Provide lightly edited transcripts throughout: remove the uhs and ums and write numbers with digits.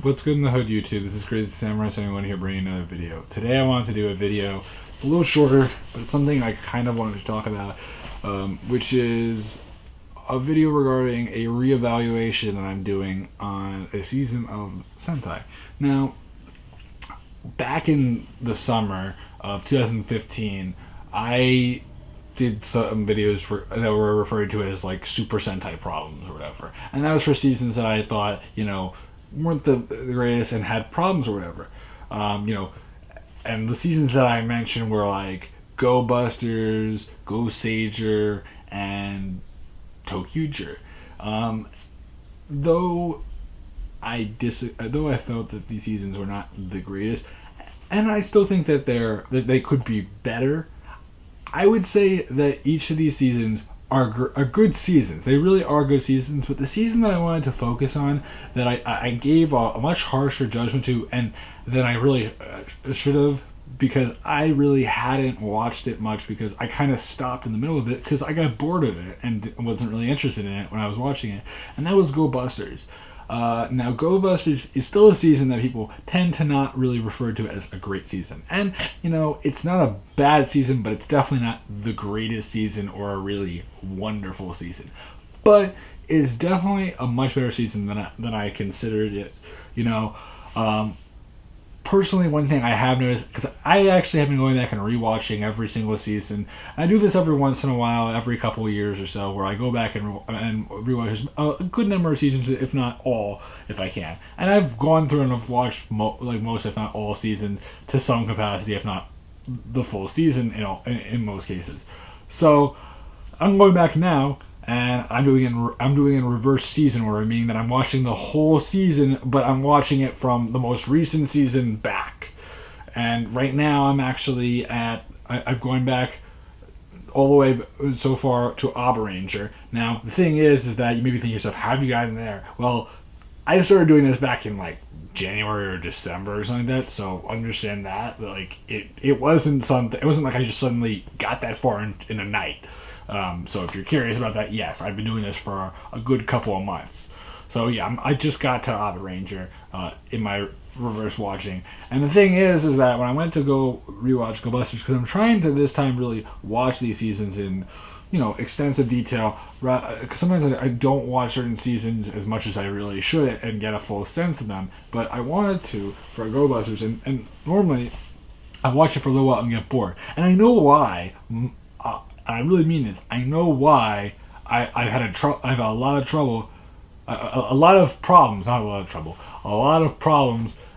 What's good in the hood, YouTube? This is Crazy Samurai 71 here bringing another video. Today I wanted to do a video. It's a little shorter, but it's something I kind of wanted to talk about, which is a video regarding a reevaluation that I'm doing on a season of Sentai. Now, back in the summer of 2015, I did some videos that were referred to as like Super Sentai problems or whatever, and that was for seasons that I thought, weren't the greatest and had problems or whatever. And the seasons that I mentioned were like Go Busters, Go Sager, and Tokuger. Though I felt that these seasons were not the greatest, and I still think that they could be better, I would say that each of these seasons are good seasons. They really are good seasons, but the season that I wanted to focus on, that I gave a much harsher judgment to, and that I really should have, because I really hadn't watched it much, because I kind of stopped in the middle of it because I got bored of it and wasn't really interested in it when I was watching it, and that was Go Busters. Now, Go Busters is still a season that people tend to not really refer to as a great season. And, it's not a bad season, but it's definitely not the greatest season or a really wonderful season. But it's definitely a much better season than I considered it. Personally, one thing I have noticed, because I actually have been going back and rewatching every single season. I do this every once in a while, every couple of years or so, where I go back and rewatch a good number of seasons, if not all, if I can. And I've gone through and I've watched most, if not all, seasons to some capacity, if not the full season in most cases. So I'm going back now, and I'm doing in reverse season order, meaning that I'm watching the whole season, but I'm watching it from the most recent season back. And right now I'm actually I'm going back all the way so far to Ranger. Now the thing is that you may be thinking to yourself, how have you gotten there? Well, I started doing this back in like January or December or something like that, so understand that it wasn't like I just suddenly got that far in a night. So if you're curious about that, yes, I've been doing this for a good couple of months. So yeah, I just got to Ranger in my reverse watching. And the thing is that when I went to go rewatch Go Busters, because I'm trying to this time really watch these seasons in extensive detail, because sometimes I don't watch certain seasons as much as I really should and get a full sense of them, but I wanted to for Go Busters, and normally I watch it for a little while and get bored. And I know why. I really mean this. I know why I've had a lot of trouble, a lot of problems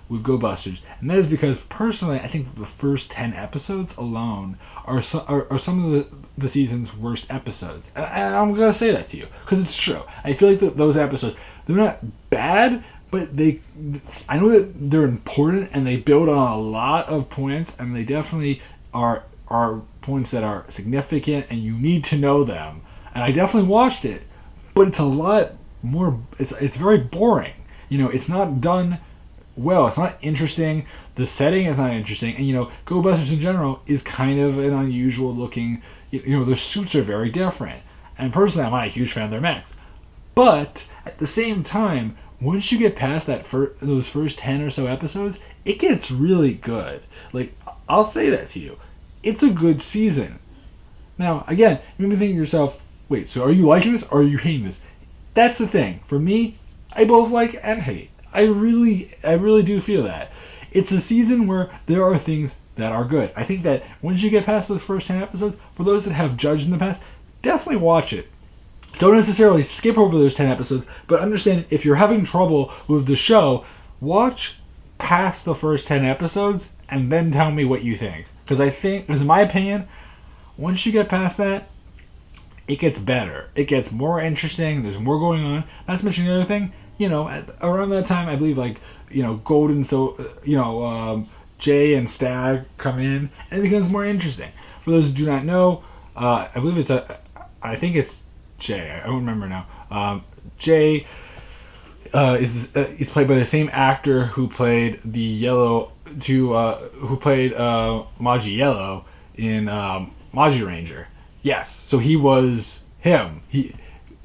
with Go Busters, and that is because personally I think the first 10 episodes alone are some of the season's worst episodes, and I'm gonna say that to you because it's true. I feel like those episodes, they're not bad, but I know that they're important and they build on a lot of points, and they definitely are points that are significant and you need to know them. And I definitely watched it, but it's a lot more, it's very boring. It's not done well, it's not interesting, the setting is not interesting, and Go Busters in general is kind of an unusual looking, their suits are very different, and personally I'm not a huge fan of their mechs. But at the same time, once you get past those first 10 or so episodes, it gets really good. I'll say that to you. It's a good season. Now, again, you may be thinking to yourself, wait, so are you liking this or are you hating this? That's the thing. For me, I both like and hate. I really do feel that. It's a season where there are things that are good. I think that once you get past those first 10 episodes, for those that have judged in the past, definitely watch it. Don't necessarily skip over those 10 episodes, but understand if you're having trouble with the show, watch past the first 10 episodes and then tell me what you think. Because in my opinion, once you get past that, it gets better. It gets more interesting. There's more going on. Not to mention the other thing, around that time, I believe Golden, Jay and Stag come in, and it becomes more interesting. For those who do not know, I believe I think it's Jay. I don't remember now. Jay is played by the same actor who played Maji Yellow in Maji Ranger. Yes, so he was him. In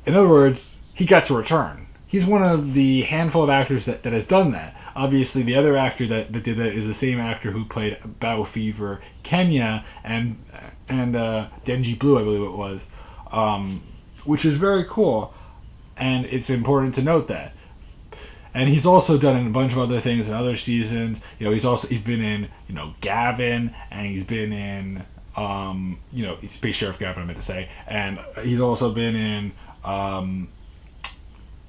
other words, he got to return. He's one of the handful of actors that has done that. obviously the other actor that did that is the same actor who played Battle Fever Kenya and Denji Blue, I believe it was, which is very cool, and it's important to note that. And he's also done a bunch of other things in other seasons. He's been in Gavin, and he's been in Space Sheriff Gavin, I meant to say, and he's also been in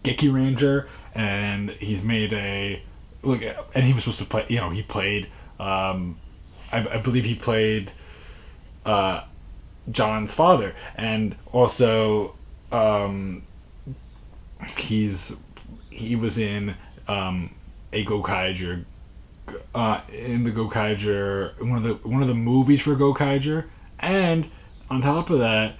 Geki Ranger, and he's made and he was supposed to play. He played. I believe he played John's father, and also he was in a Gokaiger, in the Gokaiger, one of the movies for Gokaiger, and on top of that,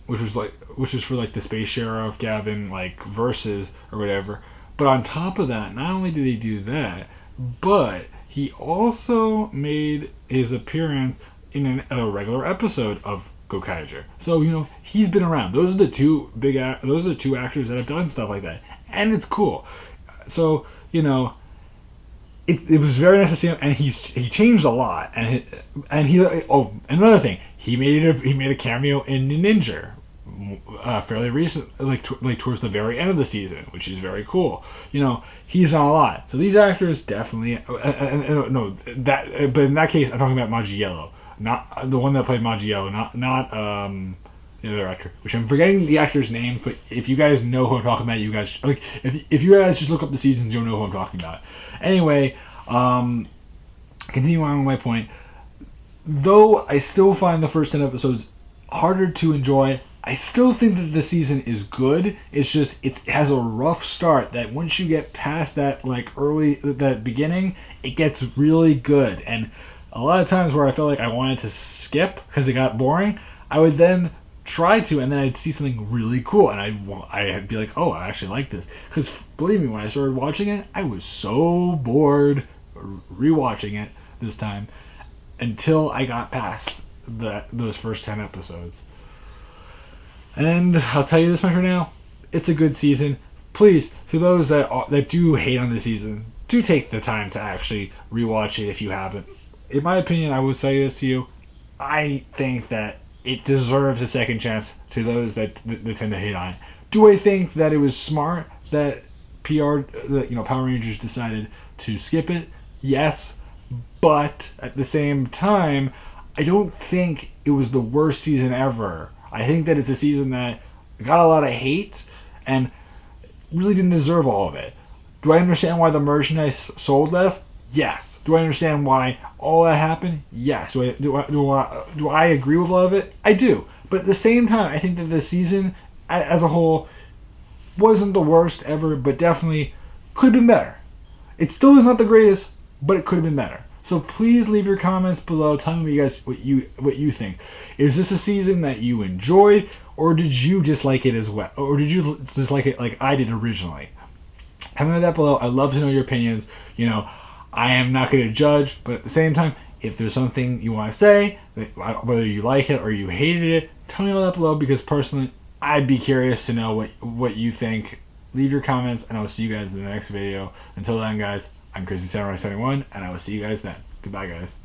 which was for like the Space Sheriff Gavin versus or whatever. But on top of that, not only did he do that, but he also made his appearance in a regular episode of Gokaiger. So he's been around. Those are the two actors that have done stuff like that, and it's cool. So it was very nice to see him, and he changed a lot. And another thing, he made a cameo in Ninja, fairly recent, towards the very end of the season, which is very cool. He's on a lot. So these actors definitely, but in that case, I'm talking about Maggiello, not the one that played Maggiello, not the other actor, which I'm forgetting the actor's name. But if you guys know who I'm talking about, you guys if you guys just look up the seasons, you'll know who I'm talking about. Anyway, continuing on my point, though I still find the first 10 episodes harder to enjoy, I still think that the season is good. It's just it has a rough start. That once you get past that that beginning, it gets really good. And a lot of times where I felt like I wanted to skip because it got boring, I would then try to, and then I'd see something really cool, and I'd be like, oh, I actually like this. Because believe me, when I started watching it, I was so bored rewatching it this time until I got past those first 10 episodes. And I'll tell you this much right now, it's a good season. Please, to those that do hate on the season, do take the time to actually rewatch it if you haven't. In my opinion, I would say this to you, I think that it deserves a second chance to those that tend to hate on it. Do I think that it was smart that Power Rangers decided to skip it? Yes, but at the same time, I don't think it was the worst season ever. I think that it's a season that got a lot of hate and really didn't deserve all of it. Do I understand why the merchandise sold less? Yes. Do I understand why all that happened? Yes. Do I agree with a lot of it? I do. But at the same time, I think that the season as a whole wasn't the worst ever, but definitely could have been better. It still is not the greatest, but it could have been better. So please leave your comments below. Tell me what you think. Is this a season that you enjoyed, or did you dislike it as well? Or did you dislike it like I did originally? Comment that below. I'd love to know your opinions. I am not going to judge, but at the same time, if there's something you want to say, whether you like it or you hated it, tell me all that below, because personally, I'd be curious to know what you think. Leave your comments, and I will see you guys in the next video. Until then, guys, I'm Crazy Samurai 71, and I will see you guys then. Goodbye, guys.